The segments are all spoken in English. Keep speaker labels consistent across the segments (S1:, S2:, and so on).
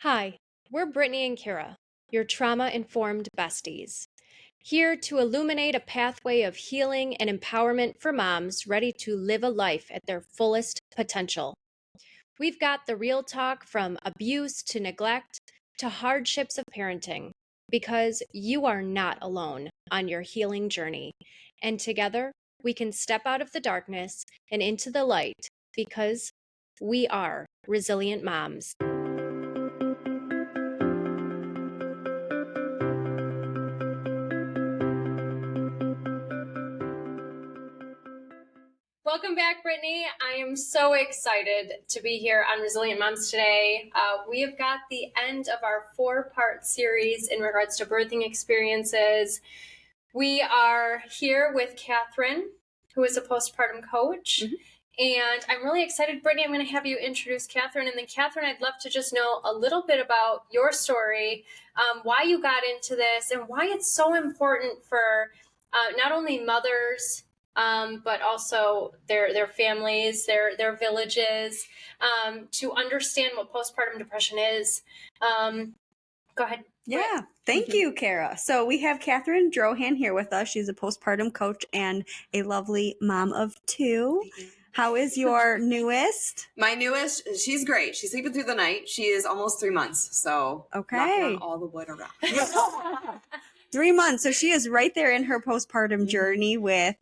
S1: Hi, we're Brittany and Kara, your trauma informed besties, here to illuminate a pathway of healing and empowerment for moms ready to live a life at their fullest potential. We've got the real talk from abuse to neglect to hardships of parenting, because you are not alone on your healing journey. And together, we can step out of the darkness and into the light because we are resilient moms. Welcome back, Brittany. I am so excited to be here on Resilient Moms today. We have got the end of our 4-part series in regards to birthing experiences. We are here with Catherine, who is a postpartum coach. And I'm really excited, Brittany. I'm going to have you introduce Catherine. And then, Catherine, I'd love to just know a little bit about your story, why you got into this, and why it's so important for not only mothers, but also their families, their villages, to understand what postpartum depression is. Go ahead.
S2: Yeah, thank you, Kara. So we have Catherine Drohan here with us. She's a postpartum coach and a lovely mom of 2. How is your newest?
S3: My newest, she's great. She's sleeping through the night. She is almost 3 months. So
S2: okay,
S3: knocking on all the wood around.
S2: 3 months. So she is right there in her postpartum journey with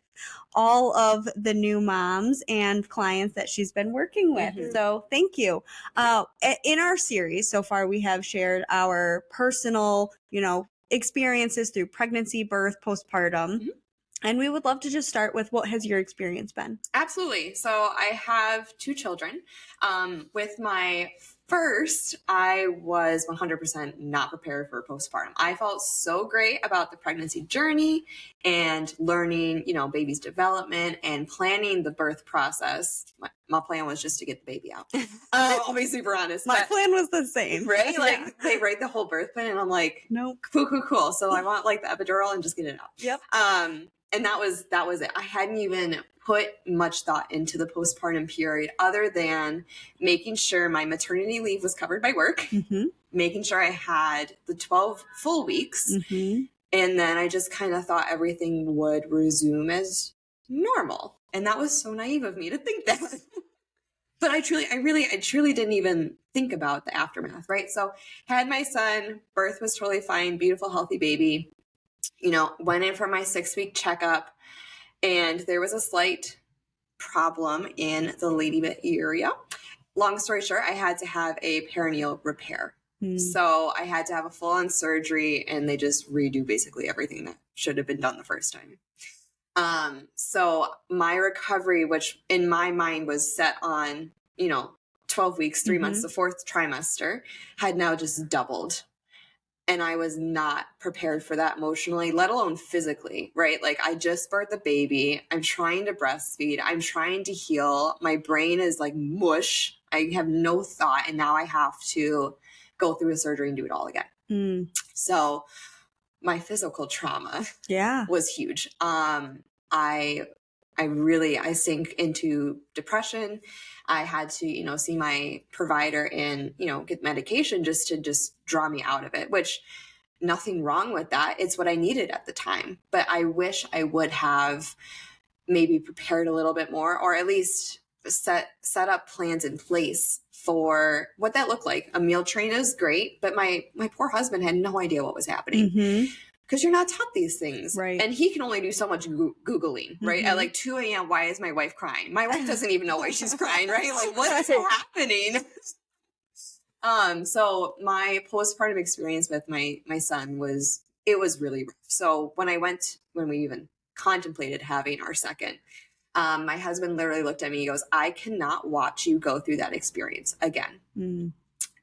S2: all of the new moms and clients that she's been working with. So thank you. In our series so far, we have shared our personal, experiences through pregnancy, birth, postpartum. And we would love to just start with, what has your experience been?
S3: Absolutely. So I have 2 children. With my first, I was 100% not prepared for postpartum. I felt so great about the pregnancy journey and learning, baby's development and planning the birth process. My plan was just to get the baby out. I'll be super honest.
S2: My plan was the same.
S3: Right? Like they write the whole birth plan and I'm like,
S2: nope.
S3: Cool. So I want like the epidural and just get it out.
S2: Yep.
S3: And that was it. I hadn't even put much thought into the postpartum period other than making sure my maternity leave was covered by work, making sure I had the 12 full weeks. And then I just kind of thought everything would resume as normal. And that was so naive of me to think that. But I truly didn't even think about the aftermath, right? So had my son, birth was totally fine, beautiful, healthy baby. Went in for my 6-week checkup and there was a slight problem in the ladybit area. Long story short, I had to have a perineal repair. So I had to have a full-on surgery and they just redo basically everything that should have been done the first time. So my recovery, which in my mind was set on, 12 weeks, 3 months, the 4th trimester, had now just doubled. And I was not prepared for that emotionally, let alone physically, right? Like I just birthed the baby. I'm trying to breastfeed. I'm trying to heal. My brain is like mush. I have no thought. And now I have to go through a surgery and do it all again. So my physical trauma was huge. I sank into depression. I had to, see my provider and, get medication just to draw me out of it, which nothing wrong with that. It's what I needed at the time. But I wish I would have maybe prepared a little bit more, or at least set up plans in place for what that looked like. A meal train is great, but my poor husband had no idea what was happening. Because you're not taught these things.
S2: Right.
S3: And he can only do so much Googling, right? At like 2 a.m., why is my wife crying? My wife doesn't even know why she's crying, right? Like, what is happening? So my postpartum experience with my son was really rough. So when we even contemplated having our second, my husband literally looked at me, he goes, I cannot watch you go through that experience again.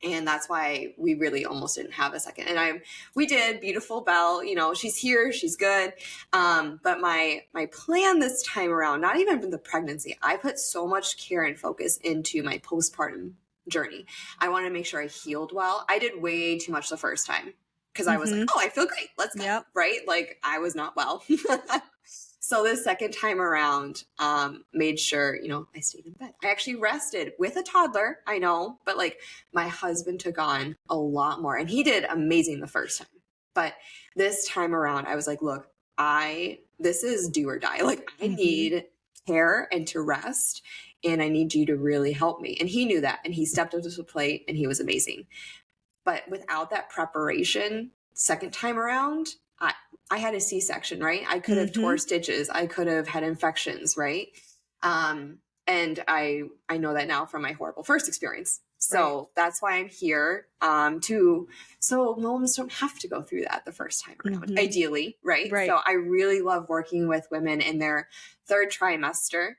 S3: And that's why we really almost didn't have a second. And we did. Beautiful Belle, she's here, she's good. But my plan this time around, not even the pregnancy, I put so much care and focus into my postpartum journey. I wanted to make sure I healed well. I did way too much the first time because I was like, oh, I feel great. Let's go. Right? Like I was not well. So this second time around, made sure, I stayed in bed. I actually rested with a toddler, I know, but like my husband took on a lot more and he did amazing the first time. But this time around, I was like, look, this is do or die. Like I need care and to rest, and I need you to really help me. And he knew that, and he stepped up to the plate, and he was amazing. But without that preparation, second time around, I had a C-section, right? I could have tore stitches. I could have had infections, right? And I know that now from my horrible first experience. So that's why I'm here, so moms don't have to go through that the first time around, ideally, right? So I really love working with women in their third trimester,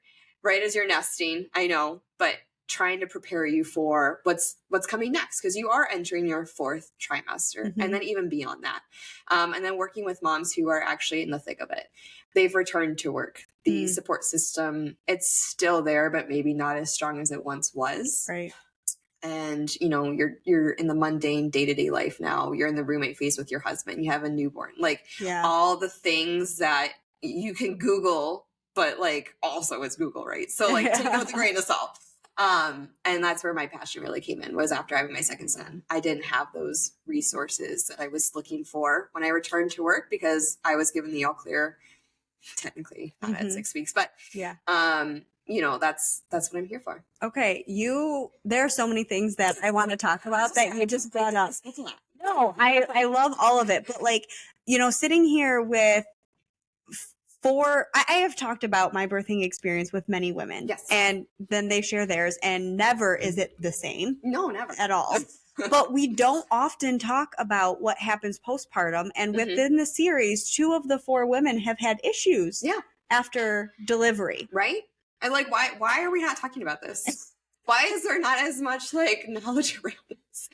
S3: right as you're nesting, I know, but trying to prepare you for what's coming next, because you are entering your fourth trimester and then even beyond that. And then working with moms who are actually in the thick of it. They've returned to work. The support system, it's still there, but maybe not as strong as it once was.
S2: Right.
S3: And, you're in the mundane day-to-day life now. You're in the roommate phase with your husband. You have a newborn. Like all the things that you can Google, but like also it's Google, right? So like take it with a grain of salt. And that's where my passion really came in, was after having my second son. I didn't have those resources that I was looking for when I returned to work, because I was given the all clear, technically not at 6 weeks, but that's what I'm here for.
S2: Okay. There are so many things that I want to talk about that you just brought up. No, I love all of it. But like, sitting here with I have talked about my birthing experience with many women.
S3: Yes.
S2: And then they share theirs, and never is it the same.
S3: No, never.
S2: At all. But we don't often talk about what happens postpartum. And within the series, 2 of the 4 women have had issues after delivery.
S3: Right? And like, why are we not talking about this? Why is there not as much like knowledge around this?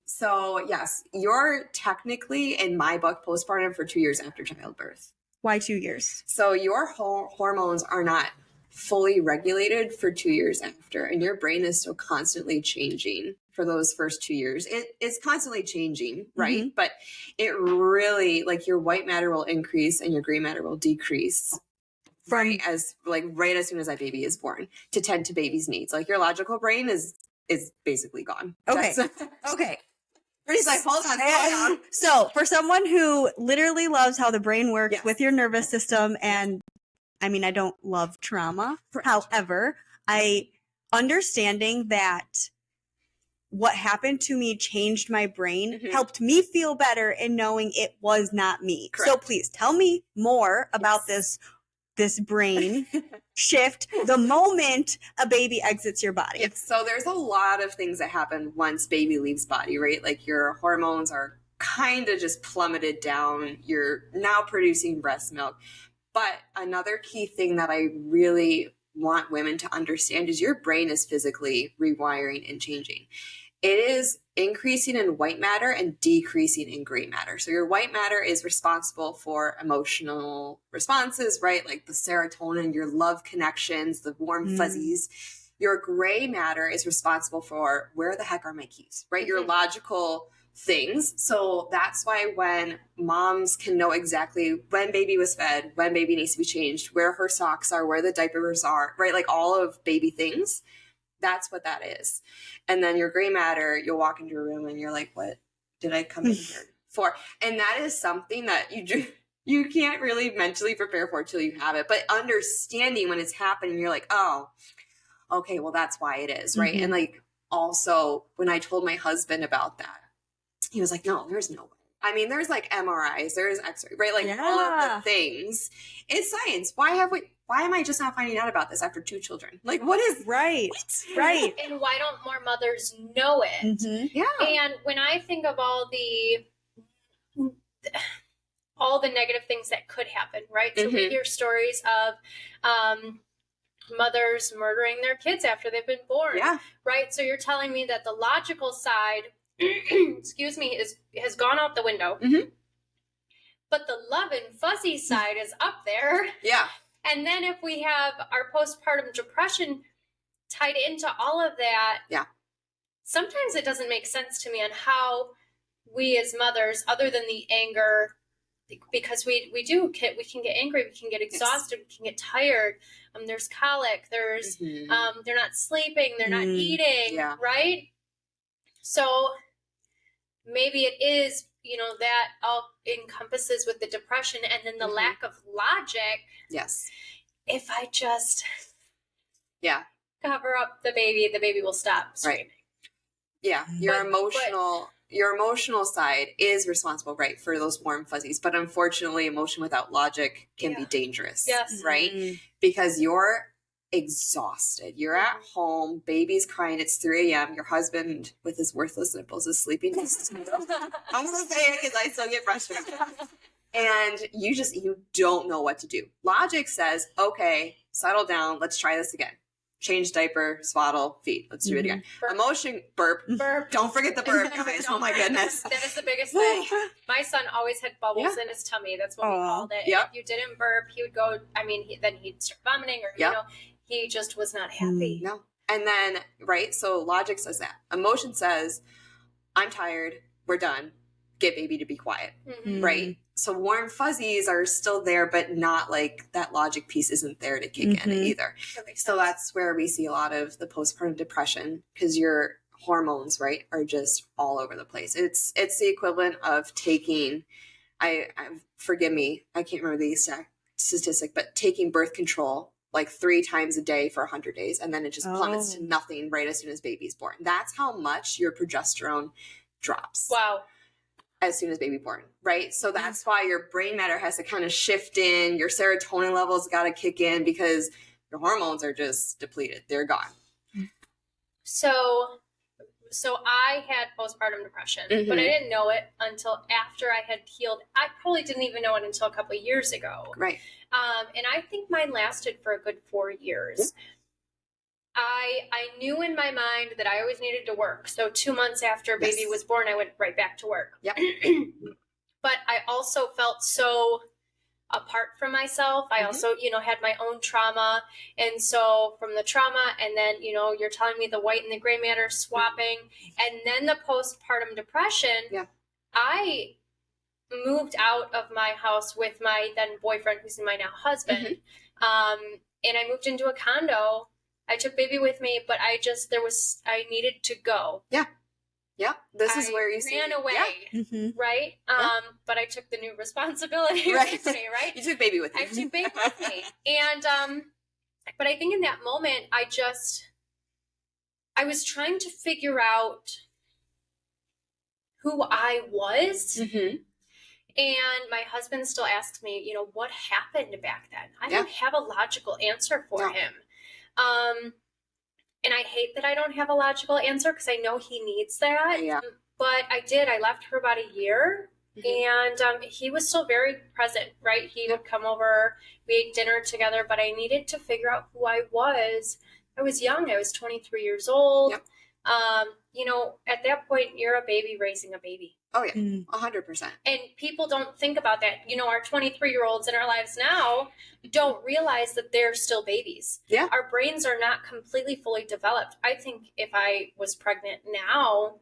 S3: So yes, you're technically, in my book, postpartum for 2 years after childbirth.
S2: Why 2 years?
S3: So your hormones are not fully regulated for 2 years after, and your brain is still constantly changing for those first 2 years. It's constantly changing, right? But it really, like, your white matter will increase and your gray matter will decrease right as soon as that baby is born, to tend to baby's needs. Like your logical brain is basically gone.
S2: Okay. Okay.
S3: He's like, hold on.
S2: So for someone who literally loves how the brain works with your nervous system, and I mean, I don't love trauma. However, understanding that what happened to me changed my brain helped me feel better in knowing it was not me. Correct. So please tell me more about this brain shift the moment a baby exits your body.
S3: Yes. So there's a lot of things that happen once baby leaves body, right? Like your hormones are kind of just plummeted down. You're now producing breast milk. But another key thing that I really want women to understand is your brain is physically rewiring and changing. It is increasing in white matter and decreasing in gray matter. So your white matter is responsible for emotional responses, right? Like the serotonin, your love connections, the warm fuzzies. Your gray matter is responsible for where the heck are my keys, right? Your logical things. So that's why when moms can know exactly when baby was fed, when baby needs to be changed, where her socks are, where the diapers are, right? Like all of baby things. That's what that is. And then your gray matter, you'll walk into a room and you're like, what did I come in here for? And that is something that you can't really mentally prepare for till you have it. But understanding when it's happening, you're like, oh, okay, well, that's why it is, right? And like, also, when I told my husband about that, he was like, no, there's no way. I mean, there's like MRIs, there's X-ray, right? Like all of the things. It's science. Why am I just not finding out about this after 2 children? Like, what is
S2: right?
S3: What?
S2: Right.
S1: And why don't more mothers know it?
S3: Yeah.
S1: And when I think of all the negative things that could happen, right? So we hear stories of mothers murdering their kids after they've been born, right? So you're telling me that the logical side, excuse me, has gone out the window, but the love and fuzzy side is up there.
S3: Yeah.
S1: And then if we have our postpartum depression tied into all of that, sometimes it doesn't make sense to me on how we as mothers, other than the anger because we can get angry, we can get exhausted, we can get tired. There's colic, there's they're not sleeping, they're not eating, right? So maybe it is, that all encompasses with the depression, and then the lack of logic.
S3: Yes.
S1: If I just cover up the baby will stop screaming.
S3: Right. Yeah. Your emotional side is responsible, right, for those warm fuzzies. But unfortunately, emotion without logic can be dangerous.
S1: Yes.
S3: Right? Because you're exhausted. You're at home, baby's crying, it's 3 a.m. Your husband with his worthless nipples is sleeping. I'm going to say it because I still get frustrated. And you don't know what to do. Logic says, okay, settle down. Let's try this again. Change diaper, swaddle, feed. Let's do it again.
S1: Burp.
S3: Emotion, burp. Don't forget the burp, guys. Oh my goodness.
S1: That is the biggest thing. My son always had bubbles in his tummy. That's what we called it. Yep. If you didn't burp, he would go, then he'd start vomiting, or, he just was not happy.
S3: No. And then, right, so logic says that. Emotion says, I'm tired, we're done, get baby to be quiet, right? So warm fuzzies are still there, but not like that logic piece isn't there to kick in either. So that's where we see a lot of the postpartum depression, because your hormones, right, are just all over the place. It's the equivalent of taking, forgive me, I can't remember the exact statistic, but taking birth control like 3 times a day for 100 days, and then it just plummets to nothing right as soon as baby's born. That's how much your progesterone drops.
S1: Wow.
S3: As soon as baby born, right? So that's why your brain matter has to kind of shift in, your serotonin levels got to kick in, because your hormones are just depleted. They're gone.
S1: So I had postpartum depression, but I didn't know it until after I had healed. I probably didn't even know it until a couple of years ago.
S3: Right.
S1: And I think mine lasted for a good 4 years. I knew in my mind that I always needed to work. So 2 months after baby was born, I went right back to work.
S3: Yep.
S1: But I also felt so apart from myself. I also, had my own trauma. And so from the trauma, and then, you're telling me the white and the gray matter swapping, and then the postpartum depression, I moved out of my house with my then boyfriend, who's my now husband. And I moved into a condo. I took baby with me, but I needed to go. Yeah.
S3: This is where you
S1: ran away, right? But I took the new responsibility with me, right?
S3: You took baby with you.
S1: I took baby with me. And, but I think in that moment, I was trying to figure out who I was. And my husband still asks me, what happened back then? I don't have a logical answer for him. And I hate that I don't have a logical answer, because I know he needs that. But I did. I left for about a year, and he was still very present, right? He would come over, we ate dinner together, but I needed to figure out who I was. I was young. I was 23 years old. At that point, you're a baby raising a baby.
S3: Oh, yeah. 100%.
S1: And people don't think about that. Our 23-year-olds in our lives now don't realize that they're still babies.
S3: Yeah.
S1: Our brains are not completely fully developed. I think if I was pregnant now,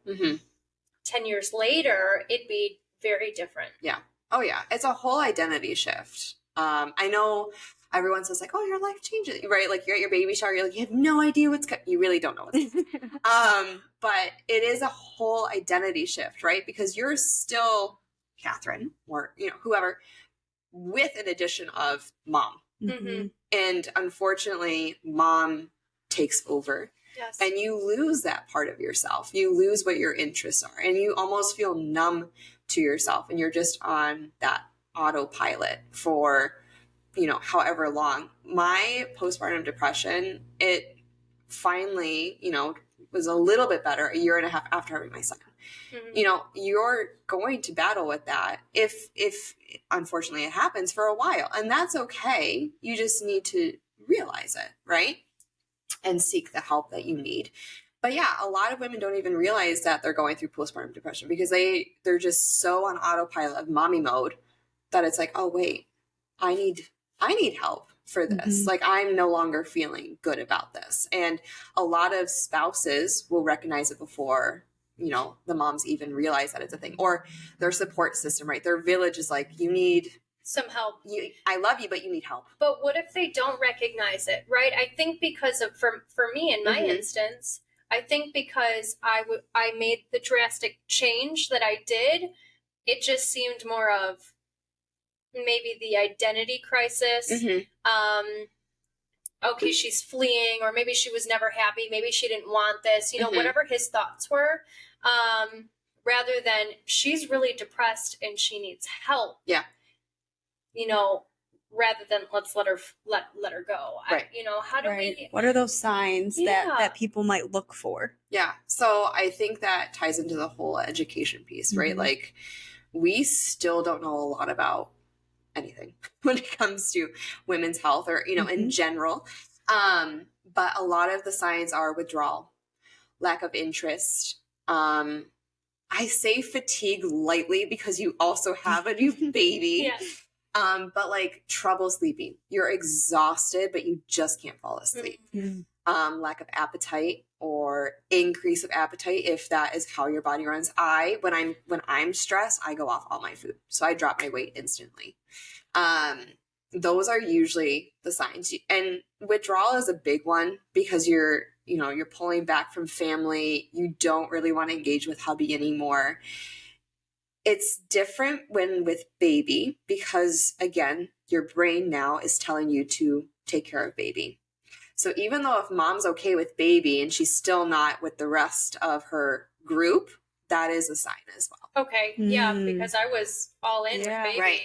S1: 10 years later, it'd be very different.
S3: Yeah. Oh, yeah. It's a whole identity shift. I know everyone says like, oh, your life changes, right? Like you're at your baby shower, you're like, you have no idea what's you really don't know what's but it is a whole identity shift, right? Because you're still Catherine, or whoever, with an addition of mom. And unfortunately, mom takes over.
S1: Yes.
S3: And you lose that part of yourself. You lose what your interests are, and you almost feel numb to yourself, and you're just on that autopilot for however long. My postpartum depression, it finally, was a little bit better a year and a half after having my son. You're going to battle with that if unfortunately it happens for a while, and that's okay. You just need to realize it, right? And seek the help that you need. But yeah, a lot of women don't even realize that they're going through postpartum depression, because they're just so on autopilot of mommy mode that it's like, oh wait, I need help for this. Like, I'm no longer feeling good about this. And a lot of spouses will recognize it before you know, the moms even realize that it's a thing, or their support system, right? Their village is like, you need
S1: some help.
S3: I love you, but you need help.
S1: But what if they don't recognize it, right? I think because of, for me in my instance, I think because I made the drastic change that I did, it just seemed more of maybe the identity crisis. Okay, she's fleeing, or maybe she was never happy. Maybe she didn't want this, you know, whatever his thoughts were, rather than she's really depressed and she needs help.
S3: Yeah.
S1: You know, rather than let's let her go.
S3: Right.
S1: You know, how do we?
S2: What are those signs that people might look for?
S3: Yeah. So I think that ties into the whole education piece, right? Like, we still don't know a lot about anything when it comes to women's health, or, you know, in general. But a lot of the signs are withdrawal, lack of interest. I say fatigue lightly because you also have a new baby. But like trouble sleeping, you're exhausted, but you just can't fall asleep. Lack of appetite or increase of appetite, if that is how your body runs. When I'm stressed, I go off all my food. So I drop my weight instantly. Those are usually the signs. And withdrawal is a big one because you're pulling back from family. You don't really want to engage with hubby anymore. It's different when with baby because, again, your brain now is telling you to take care of baby. So even though if mom's okay with baby and she's still not with the rest of her group, that is a sign as well.
S1: Okay. Yeah, because I was all in with baby.
S3: Right.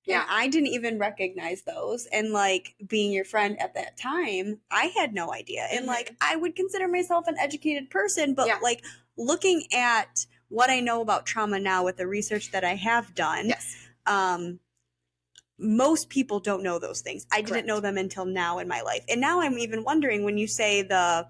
S3: Yeah.
S2: And I didn't even recognize those. And like being your friend at that time, I had no idea. And like I would consider myself an educated person, but like looking at what I know about trauma now with the research that I have done, most people don't know those things. I didn't know them until now in my life. And now I'm even wondering, when you say the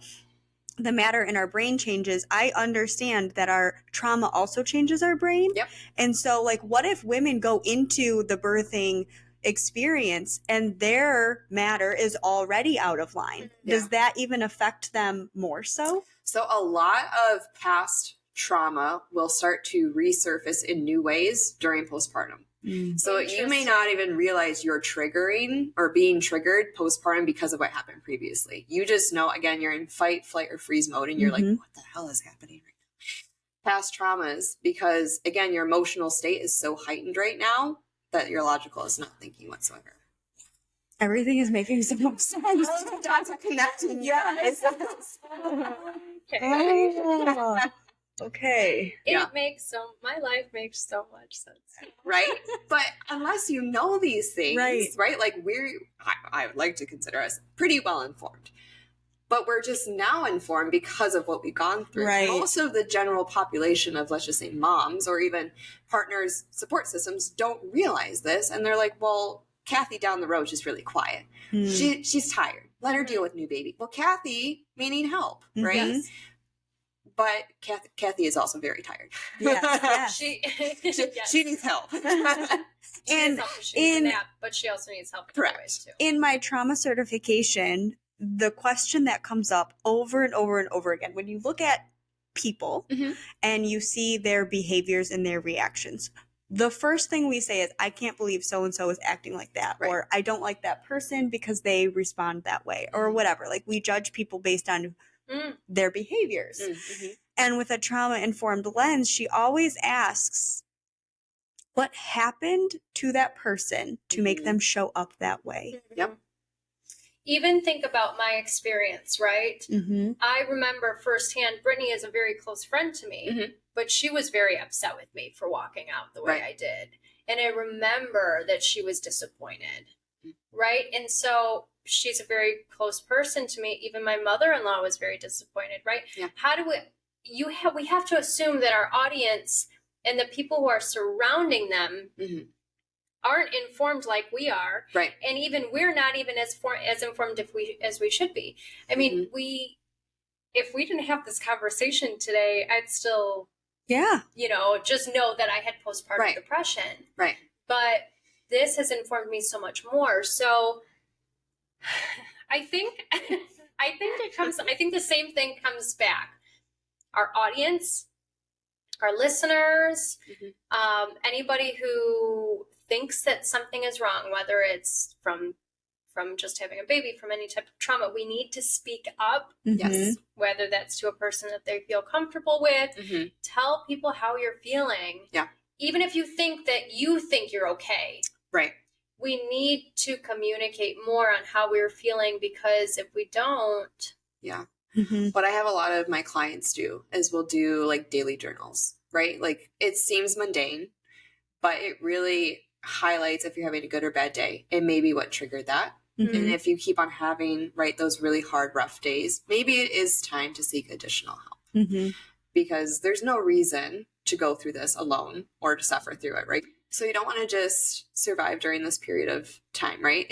S2: matter in our brain changes, I understand that our trauma also changes our brain. And so like, what if women go into the birthing experience and their matter is already out of line? Does that even affect them more so?
S3: So a lot of past trauma will start to resurface in new ways during postpartum. So you may not even realize you're triggering or being triggered postpartum because of what happened previously. You just know, again, you're in fight, flight, or freeze mode, and you're like, what the hell is happening right now? Past traumas, because again, your emotional state is so heightened right now that your logical is not thinking whatsoever.
S2: Everything is making so much sense.
S3: Dots are connecting. Yes.
S2: Okay.
S1: My life makes so much sense.
S3: Right? But unless you know these things, right? Like I would like to consider us pretty well informed. But we're just now informed because of what we've gone through.
S2: Right.
S3: Most of the general population of, let's just say, moms or even partners' support systems don't realize this. And they're like, well, Kathy down the road, she's really quiet. She's tired. Let her deal with new baby. Well, Kathy may need help, right?
S2: Yes.
S3: But Kathy is also very tired.
S2: Yes.
S3: She needs help.
S1: And she needs a nap, but she also needs help.
S3: Correct.
S1: Too.
S2: In my trauma certification, the question that comes up over and over and over again, when you look at people and you see their behaviors and their reactions, the first thing we say is, I can't believe so-and-so is acting like that, or I don't like that person because they respond that way, or whatever. Like, we judge people based on their behaviors. And with a trauma-informed lens, she always asks, what happened to that person to make them show up that way?
S3: Yep.
S1: Even think about my experience, right? I remember firsthand, Brittany is a very close friend to me, but she was very upset with me for walking out the way I did. And I remember that she was disappointed, right? And so she's a very close person to me. Even my mother-in-law was very disappointed, right? How do we have to assume that our audience and the people who are surrounding them aren't informed like we are,
S3: right? And
S1: even we're not even as informed as we should be. I mean, if we didn't have this conversation today, I'd still, just know that I had postpartum depression,
S3: right? But
S1: this has informed me so much more. So I think the same thing comes back. Our audience our listeners,
S3: Mhm.
S1: anybody who thinks that something is wrong, whether it's from just having a baby, from any type of trauma, we need to speak up.
S3: Yes.
S1: Whether that's to a person that they feel comfortable with,
S3: Mhm.
S1: tell people how you're feeling.
S3: Yeah.
S1: Even if you think you're okay.
S3: Right.
S1: We need to communicate more on how we're feeling, because if we don't.
S3: Yeah.
S2: Mm-hmm.
S3: What I have a lot of my clients do is we'll do like daily journals, right? Like it seems mundane, but it really highlights if you're having a good or bad day and maybe what triggered that.
S2: Mm-hmm.
S3: And if you keep on having, right, those really hard, rough days, maybe it is time to seek additional help.
S2: Mm-hmm.
S3: Because there's no reason to go through this alone or to suffer through it, right? So you don't want to just survive during this period of time, right?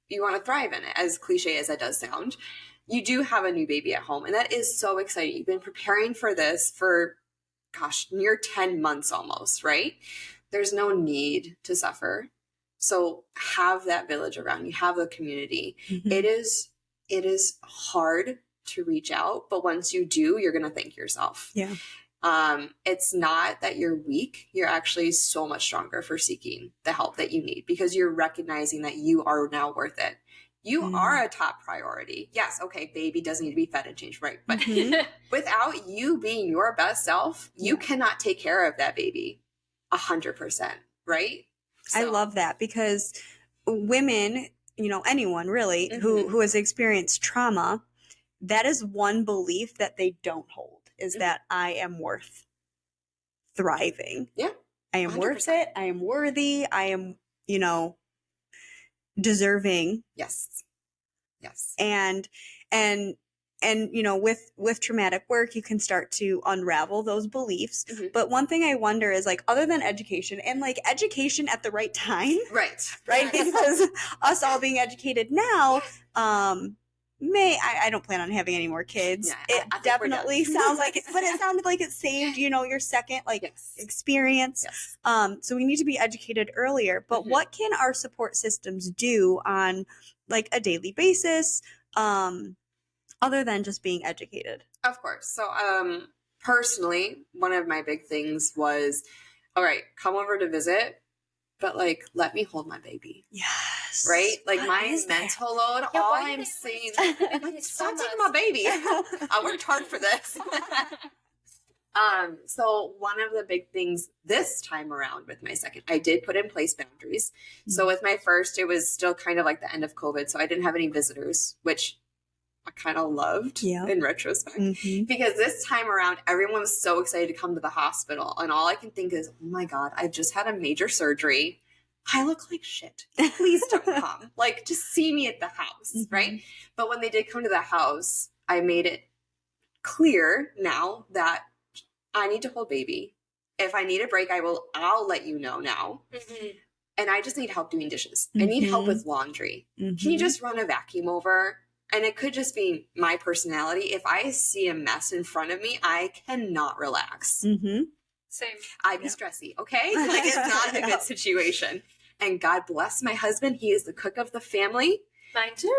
S3: You want to thrive in it, as cliche as that does sound. You do have a new baby at home, and that is so exciting. You've been preparing for this for, near 10 months almost, right? There's no need to suffer. So have that village around you, have the community.
S2: Mm-hmm.
S3: It is hard to reach out, but once you do, you're going to thank yourself.
S2: Yeah.
S3: It's not that you're weak. You're actually so much stronger for seeking the help that you need, because you're recognizing that you are now worth it. You are a top priority. Yes. Okay. Baby doesn't need to be fed and changed. Right. But without you being your best self, you cannot take care of that baby 100%. Right.
S2: I love that, because women, anyone really who has experienced trauma, that is one belief that they don't hold, is that I am worth thriving.
S3: Yeah.
S2: I am
S3: 100%.
S2: worth it. I am worthy. I am, deserving.
S3: Yes. Yes.
S2: And with traumatic work, you can start to unravel those beliefs.
S3: Mm-hmm.
S2: But one thing I wonder is, like, other than education, and like education at the right time,
S3: Right.
S2: because us all being educated now, I don't plan on having any more kids.
S3: Yeah,
S2: It
S3: I think
S2: definitely sounds like it, but it sounded like it saved, your second experience.
S3: Yes.
S2: So we need to be educated earlier. But what can our support systems do on like a daily basis, other than just being educated?
S3: Of course. So personally, one of my big things was, all right, come over to visit, but like let me hold my baby.
S2: Yes.
S3: Right? Like
S2: What
S3: my
S2: is that?
S3: mental load,
S1: Yeah,
S3: all
S1: why
S3: I'm
S1: did
S3: saying,
S1: it
S3: stop taking my baby. I worked hard for this. So one of the big things this time around with my second, I did put in place boundaries. So with my first, it was still kind of like the end of COVID. So I didn't have any visitors, which I kind of loved in retrospect, because this time around, everyone was so excited to come to the hospital. And all I can think is, oh my God, I just had a major surgery. I look like shit. Please don't come. Like, just see me at the house, right? But when they did come to the house, I made it clear now that I need to hold baby. If I need a break, I'll let you know now. And I just need help doing dishes. I need help with laundry. Can you just run a vacuum over? And it could just be my personality. If I see a mess in front of me, I cannot relax.
S1: Same.
S3: I be stressy, okay? Like, it's not a good situation. And God bless my husband. He is the cook of the family.
S1: Mine too.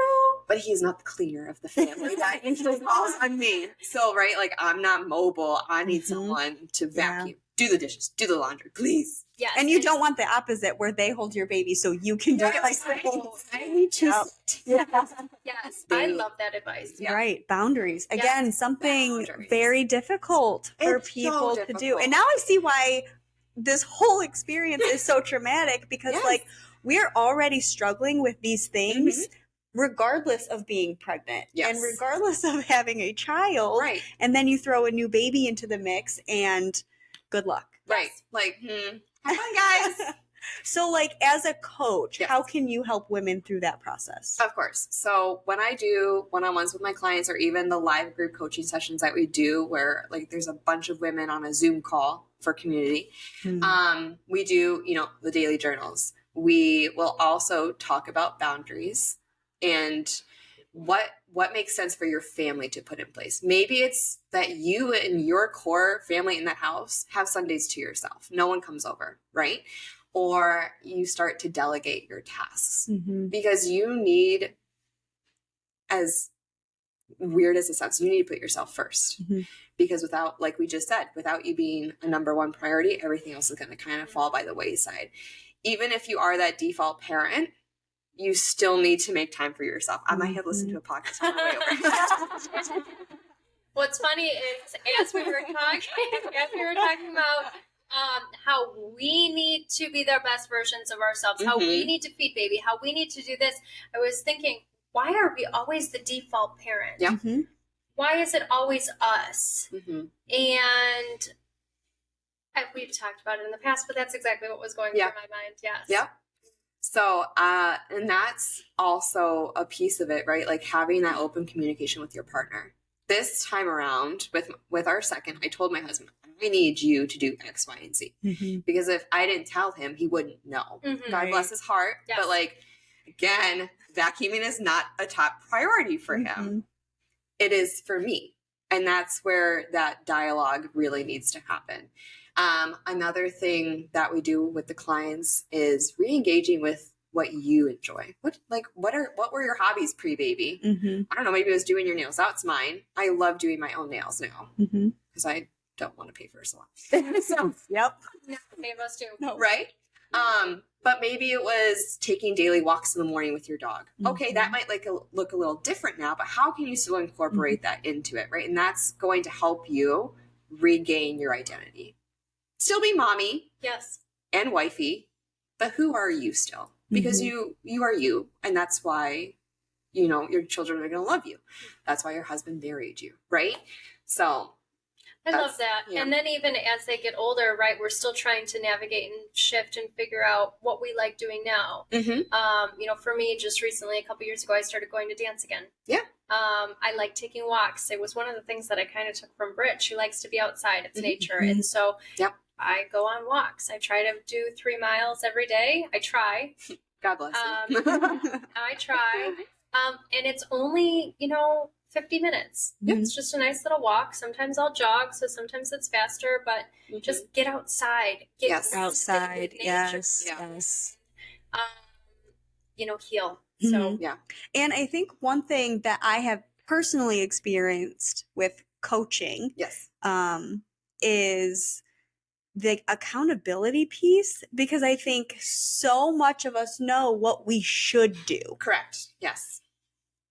S3: But he's not the cleaner of the family. That falls on me. So, right, like, I'm not mobile. I need someone to vacuum. Do the dishes. Do the laundry, please.
S1: Yes.
S2: And you don't want the opposite, where they hold your baby so you can do it. Like,
S3: I need to.
S1: Yes, I love that advice.
S3: Yeah.
S2: Right. Boundaries. Again, something
S3: boundaries.
S2: very difficult for
S3: It's so
S2: people to do.
S3: difficult.
S2: And now I see why this whole experience is so traumatic, because like, we're already struggling with these things regardless of being pregnant and regardless of having a child.
S3: Right.
S2: And then you throw a new baby into the mix and good luck.
S3: Right. Like, have fun, guys.
S2: So, like, as a coach, how can you help women through that process?
S3: Of course. So when I do one-on-ones with my clients, or even the live group coaching sessions that we do, where like there's a bunch of women on a Zoom call for community, we do, the daily journals. We will also talk about boundaries and what makes sense for your family to put in place. Maybe it's that you and your core family in that house have Sundays to yourself. No one comes over, right? Or you start to delegate your tasks, because you need, as weird as it sounds, you need to put yourself first, because without, like we just said, without you being a number one priority, everything else is going to kind of fall by the wayside. Even if you are that default parent, you still need to make time for yourself. I might have listened to a podcast on the way over.
S1: What's funny is as we were talking about how we need to be the best versions of ourselves, how we need to feed baby, how we need to do this, I was thinking, why are we always the default parent?
S3: Yeah.
S1: Why is it always us? And we've talked about it in the past, but that's exactly what was going through my mind. Yes.
S3: Yeah. So, and that's also a piece of it, right? Like having that open communication with your partner. This time around with our second, I told my husband, I need you to do X, Y, and Z. Because if I didn't tell him, he wouldn't know. God bless his heart. Yes. But like, again, vacuuming is not a top priority for him. It is for me. And that's where that dialogue really needs to happen. Another thing that we do with the clients is re-engaging with what you enjoy. What were your hobbies pre-baby? I don't know. Maybe it was doing your nails. That's mine. I love doing my own nails now because I don't want to pay for a salon. So,
S2: yep.
S1: No, many of us do.
S2: No.
S3: Right? But maybe it was taking daily walks in the morning with your dog. Okay, that might look a little different now, but how can you still incorporate that into it, right? And that's going to help you regain your identity. Still be mommy,
S1: yes,
S3: and wifey, but who are you still? Because you are you, and that's why, you know, your children are going to love you. That's why your husband married you, right? So
S1: I love that.
S3: Yeah.
S1: And then even as they get older, right, we're still trying to navigate and shift and figure out what we like doing now. You know, for me, just recently, a couple years ago, I started going to dance again.
S3: Yeah.
S1: I like taking walks. It was one of the things that I kind of took from Britt. She likes to be outside. It's nature. And so I go on walks. I try to do 3 miles every day. I try.
S3: God bless you.
S1: I try. And it's only, 50 minutes. It's just a nice little walk. Sometimes I'll jog, so sometimes it's faster, but just get outside. Get
S2: outside. Yes.
S1: Heal. So
S2: And I think one thing that I have personally experienced with coaching is the accountability piece, because I think so much of us know what we should do.
S3: Correct. Yes.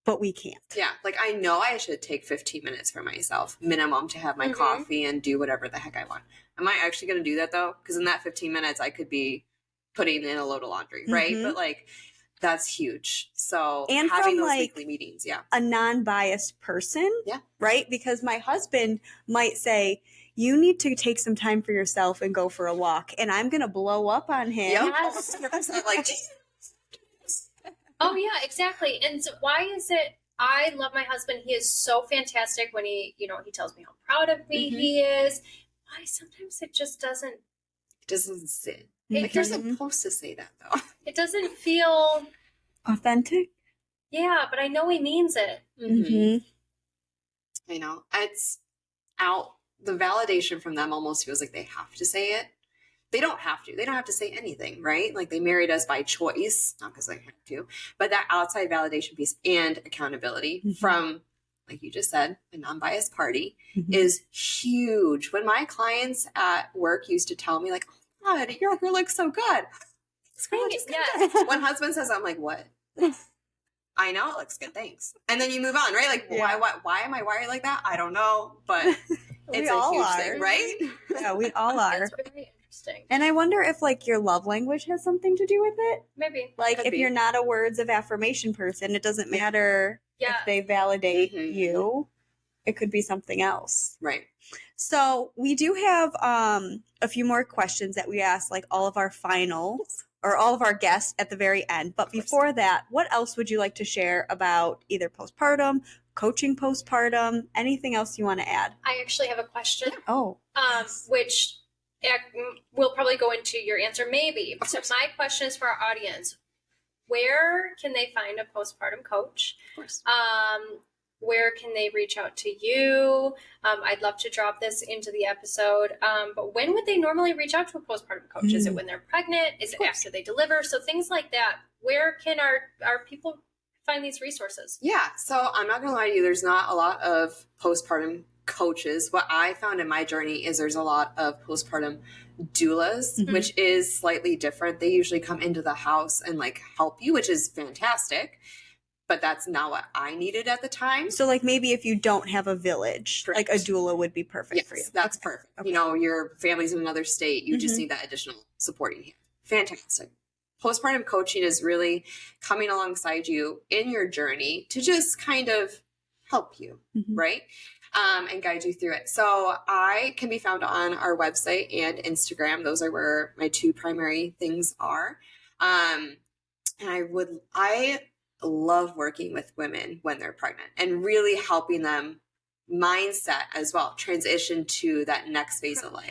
S2: But we can't.
S3: Yeah. Like I know I should take 15 minutes for myself minimum to have my coffee and do whatever the heck I want. Am I actually going to do that though? Because in that 15 minutes, I could be putting in a load of laundry, right? But like, that's huge. So
S2: and
S3: having
S2: from
S3: those
S2: like
S3: weekly meetings,
S2: a non-biased person, right? Because my husband might say, you need to take some time for yourself and go for a walk. And I'm going to blow up on him.
S1: Yes.
S3: Like,
S1: oh yeah, exactly. And so why is it, I love my husband. He is so fantastic when he tells me how proud of me he is. Why sometimes it just doesn't.
S3: It doesn't sit. Like you're supposed to say that though.
S1: It doesn't feel
S2: authentic.
S1: Yeah, but I know he means it.
S3: I know. It's out. The validation from them almost feels like they have to say it. They don't have to. They don't have to say anything, right? Like they married us by choice, not because they have to. But that outside validation piece and accountability from, like you just said, a non-biased party is huge. When my clients at work used to tell me like, oh, God, your hair looks so good. When husband says, I'm like, what? I know it looks good, thanks. And then you move on, right? Like, why am I wired like that? I don't know, but it's a huge thing, right?
S2: Yeah, we all are.
S1: That's very interesting.
S2: And I wonder if like your love language has something to do with it.
S1: Maybe.
S2: Like if you're not a words of affirmation person, it doesn't matter if they validate you. It could be something else.
S3: Right.
S2: So we do have a few more questions that we ask like all of our finals or all of our guests at the very end. But before that, what else would you like to share about either postpartum, coaching postpartum, anything else you want to add?
S1: I actually have a question.
S2: Oh.
S1: Which will probably go into your answer, maybe. So my question is for our audience. Where can they find a postpartum coach?
S3: Of course.
S1: Where can they reach out to you? I'd love to drop this into the episode. But when would they normally reach out to a postpartum coach? Is it when they're pregnant? Is it after they deliver? So things like that. Where can our people find these resources?
S3: Yeah. So I'm not going to lie to you. There's not a lot of postpartum coaches. What I found in my journey is there's a lot of postpartum doulas, which is slightly different. They usually come into the house and like help you, which is fantastic. But that's not what I needed at the time.
S2: So like maybe if you don't have a village,
S3: Correct.
S2: like a doula would be perfect for you.
S3: That's perfect.
S2: Okay.
S3: You know, your family's in another state. You just need that additional supporting hand. Fantastic. Postpartum coaching is really coming alongside you in your journey to just kind of help you, right? And guide you through it. So I can be found on our website and Instagram. Those are where my two primary things are. And I love working with women when they're pregnant and really helping them mindset as well, transition to that next phase of life.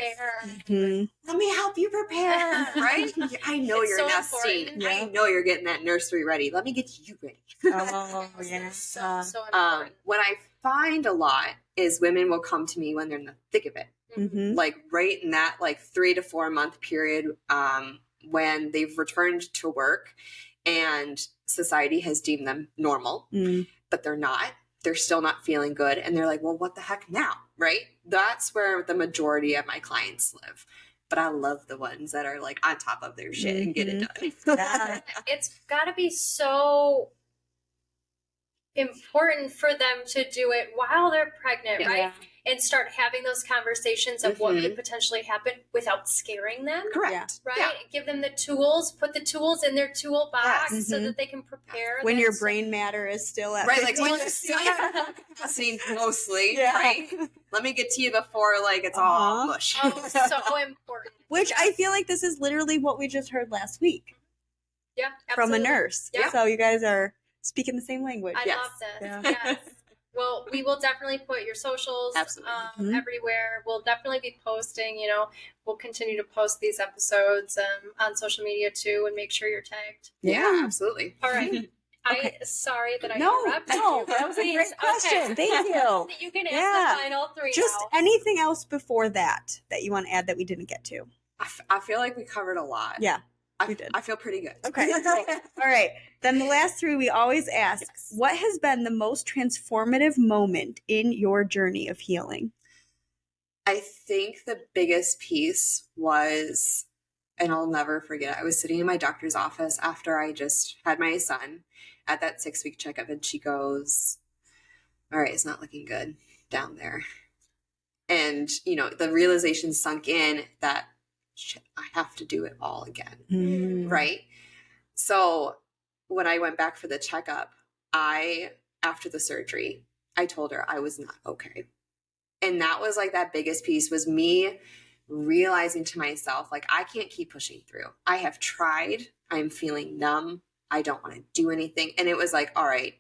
S3: Let me help you prepare, right? I know you're
S1: so
S3: nesting.
S1: important.
S3: I know you're getting that nursery ready. Let me get you ready.
S2: Oh, yeah.
S1: So important.
S3: What I find a lot is women will come to me when they're in the thick of it, like right in that like 3 to 4 month period when they've returned to work and society has deemed them normal, but they're not. They're still not feeling good. And they're like, well, what the heck now? Right? That's where the majority of my clients live. But I love the ones that are like on top of their shit and get it done.
S1: It's got to be so important for them to do it while they're pregnant, right? And start having those conversations of what could potentially happen without scaring them.
S3: Correct.
S1: Right?
S3: Yeah.
S1: Give them the tools, put the tools in their toolbox so that they can prepare.
S2: When
S1: this.
S2: your brain matter is still at
S3: Right, like
S2: 15.
S3: when you're still listening mostly, right? Let me get to you before like it's all mush.
S1: Oh, so important.
S2: Which I feel like this is literally what we just heard last week
S1: Yeah,
S2: from a
S1: absolutely.
S2: nurse.
S1: Yeah.
S2: So you guys are speaking the same language.
S1: I love this. Yes. Well, we will definitely put your socials everywhere. We'll definitely be posting, you know, we'll continue to post these episodes on social media too and make sure you're tagged.
S3: Yeah, absolutely.
S1: All right.
S2: Okay.
S1: Sorry that I
S2: No,
S1: interrupted
S2: no,
S1: you.
S2: that was a great question.
S1: Okay.
S2: Thank you.
S1: You can ask the final three
S2: Just
S1: now.
S2: anything else before that you want to add that we didn't get to?
S3: I feel like we covered a lot.
S2: Yeah, we did.
S3: I feel pretty good.
S2: Okay. All right. Then the last three we always ask, what has been the most transformative moment in your journey of healing?
S3: I think the biggest piece was, and I'll never forget, I was sitting in my doctor's office after I just had my son at that 6-week checkup, and she goes, all right, it's not looking good down there. And, you know, the realization sunk in that, shit, I have to do it all again. Right? So when I went back for the checkup, after the surgery, I told her I was not okay. And that was like that biggest piece was me realizing to myself, like, I can't keep pushing through. I have tried. I'm feeling numb. I don't want to do anything. And it was like, all right,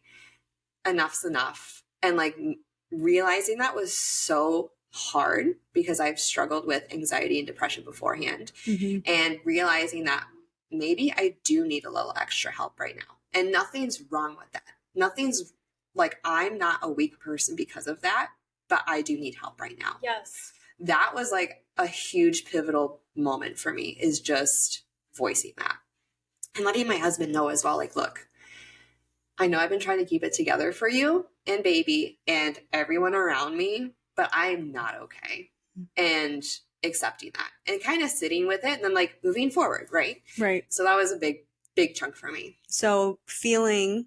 S3: enough's enough. And like realizing that was so hard because I've struggled with anxiety and depression beforehand, and realizing that maybe I do need a little extra help right now. And nothing's wrong with that. Nothing's like, I'm not a weak person because of that, but I do need help right now.
S1: Yes.
S3: That was like a huge pivotal moment for me, is just voicing that and letting my husband know as well. Like, look, I know I've been trying to keep it together for you and baby and everyone around me, but I'm not okay. And accepting that and kind of sitting with it and then like moving forward. Right.
S2: Right.
S3: So that was a big chunk for me.
S2: So feeling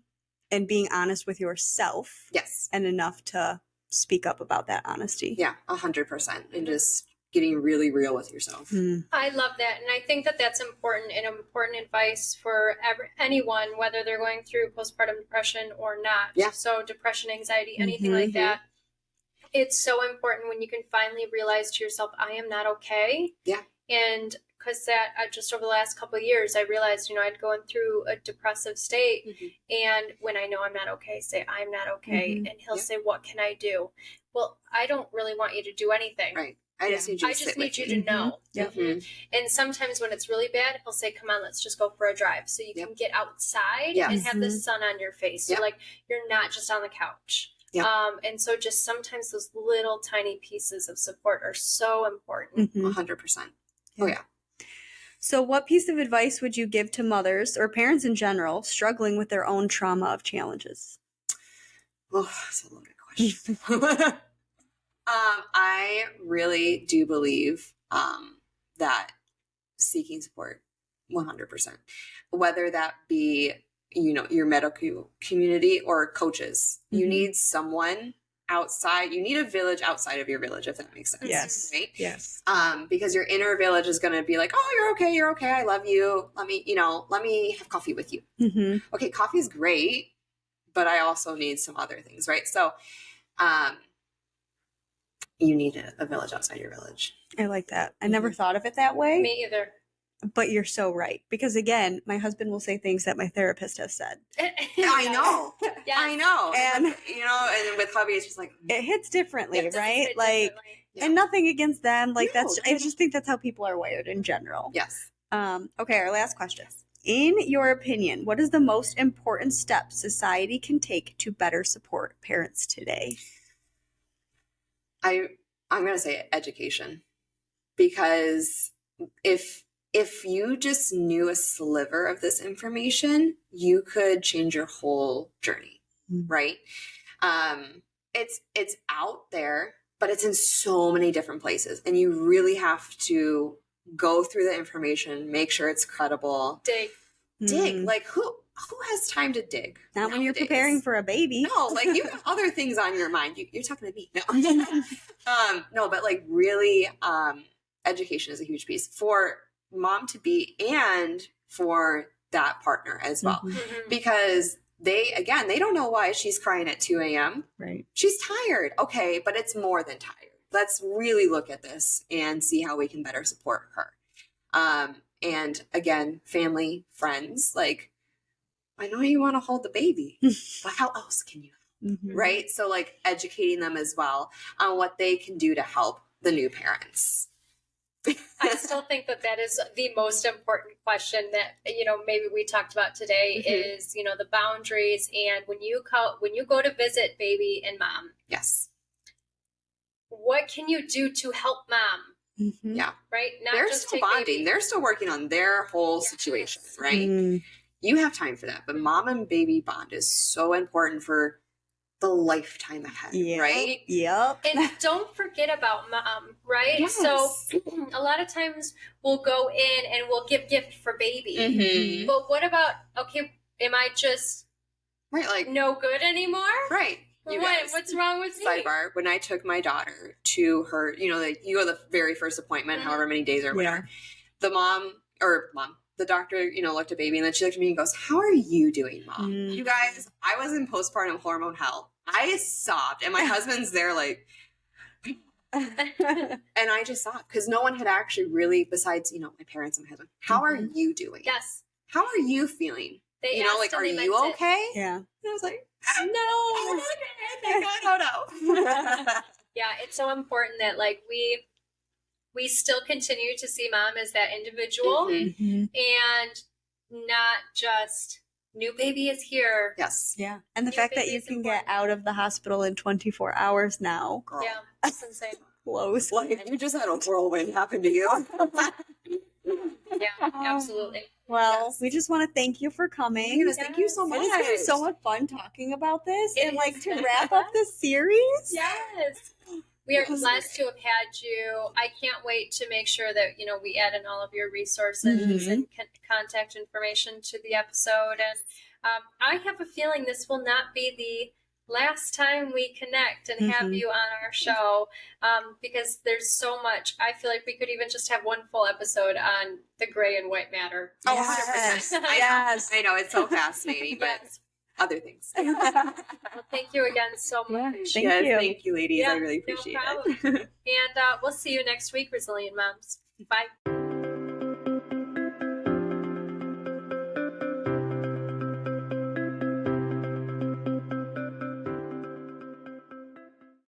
S2: and being honest with yourself.
S3: Yes.
S2: And enough to speak up about that honesty.
S3: Yeah, 100%. And just getting really real with yourself.
S1: I love that. And I think that that's important and important advice for anyone, whether they're going through postpartum depression or not.
S3: Yeah.
S1: So depression, anxiety, anything like that. It's so important when you can finally realize to yourself, I am not okay.
S3: Yeah.
S1: And because that just over the last couple of years, I realized, you know, I'd gone through a depressive state. And when I know I'm not okay, say, I'm not okay. And he'll say, what can I do? Well, I don't really want you to do anything.
S3: Right. I just need you to
S1: to know. And sometimes when it's really bad, he'll say, come on, let's just go for a drive. So you can get outside and have the sun on your face. So like, you're not just on the couch. And so just sometimes those little tiny pieces of support are so important.
S3: 100%. Oh yeah.
S2: So what piece of advice would you give to mothers or parents in general struggling with their own trauma of challenges?
S3: Oh, that's a loaded question. I really do believe that seeking support 100%, whether that be, your medical community or coaches, you need someone outside, you need a village outside of your village, if that makes sense.
S2: Yes.
S3: Right?
S2: Yes.
S3: Because your inner village is going to be like, oh, you're okay. I love you. Let me have coffee with you.
S2: Mm-hmm.
S3: Okay. Coffee's great, but I also need some other things. Right. So, you need a village outside your village.
S2: I like that. I never thought of it that way.
S1: Me either.
S2: But you're so right. Because again, my husband will say things that my therapist has said.
S3: I know.
S1: Yes.
S3: I know.
S2: And
S3: and with hubby, it's just like,
S2: it hits differently,
S1: It does
S2: right?
S1: hit
S2: Like,
S1: differently.
S3: Yeah.
S2: and nothing against them. Like
S3: No.
S2: I just think that's how people are wired in general.
S3: yes.
S2: Okay, our last question. In your opinion, what is the most important step society can take to better support parents today?
S3: I'm going to say education, because if you just knew a sliver of this information, you could change your whole journey, right? It's out there, but it's in so many different places, and you really have to go through the information, make sure it's credible.
S1: Dig.
S3: Like who has time to dig?
S2: Not when you're
S3: nowadays?
S2: preparing for a baby.
S3: No, like you have other things on your mind. You're talking to me. No. No, but like really, education is a huge piece for mom to be and for that partner as well.
S1: Mhm.
S3: Because they don't know why she's crying at 2 a.m.
S2: Right.
S3: She's tired. Okay, but it's more than tired. Let's really look at this and see how we can better support her. And again, family, friends, like, I know you want to hold the baby, but how else can you?
S2: Mm-hmm.
S3: Right? So like educating them as well on what they can do to help the new parents.
S1: I still think that is the most important question that, maybe we talked about today is, the boundaries. And when you go to visit baby and mom,
S3: Yes.
S1: what can you do to help mom?
S2: Mm-hmm.
S3: Yeah.
S1: Right? Not
S3: They're
S1: just
S3: still
S1: take
S3: bonding.
S1: baby.
S3: They're still working on their whole
S1: Yes.
S3: situation, right?
S2: Mm.
S3: You have time for that. But mom and baby bond is so important for the lifetime ahead,
S2: Yep.
S3: right?
S2: Yep.
S1: And don't forget about mom, right?
S3: Yes.
S1: So a lot of times we'll go in and we'll give gift for baby.
S3: Mhm.
S1: But what about, okay, am I just
S3: Right, like,
S1: no good anymore?
S3: right. You guys,
S1: What's wrong with me?
S3: sidebar, when I took my daughter to her, like you go to the very first appointment, however many days or whatever, the the doctor, looked at baby, and then she looked at me and goes, "How are you doing, mom?"
S2: Mm.
S3: You guys, I was in postpartum hormone hell. I sobbed, and my husband's there like, and I just sobbed because no one had actually really, besides, my parents and my husband, how are you doing?
S1: Yes.
S3: How are you feeling?
S1: They
S3: like,
S1: asked and
S3: are
S1: they
S3: you
S1: meant it.
S3: okay?
S2: Yeah.
S3: And I was like,
S1: No.
S3: I'm okay. Thank God. Oh, no.
S1: Yeah, it's so important that we still continue to see mom as that individual
S3: Mhm.
S2: Mm-hmm.
S1: and not just new baby is here.
S3: Yes.
S2: Yeah. And the
S1: New
S2: fact that
S1: baby
S2: you
S1: is
S2: can
S1: important.
S2: get out of the hospital in 24 hours now.
S3: Girl.
S1: Yeah, that's insane.
S2: Close.
S3: Like, you just had a whirlwind happen to you.
S1: Yeah, absolutely.
S2: Well,
S3: Yes.
S2: we just want to thank you for coming.
S3: Thank you so
S2: It
S3: much.
S2: has been so much fun talking about this
S1: It
S2: and like
S1: is.
S2: to wrap up this series.
S1: Yes. We are
S3: Yes.
S1: blessed to have had you. I can't wait to make sure that, we add in all of your resources and contact information to the episode. And I have a feeling this will not be the last time we connect and have you on our show because there's so much. I feel like we could even just have one full episode on the gray and white matter.
S3: Oh,
S2: Yes.
S3: 100%.
S2: Yes.
S3: I know. It's so fascinating, but
S1: Yes.
S3: other things.
S1: Well, thank you again so much.
S2: Thank you.
S3: Thank you, ladies.
S1: Yeah,
S3: I really
S1: no
S3: appreciate
S1: problem.
S3: it.
S1: And we'll see you next week, Resilient Moms. Bye.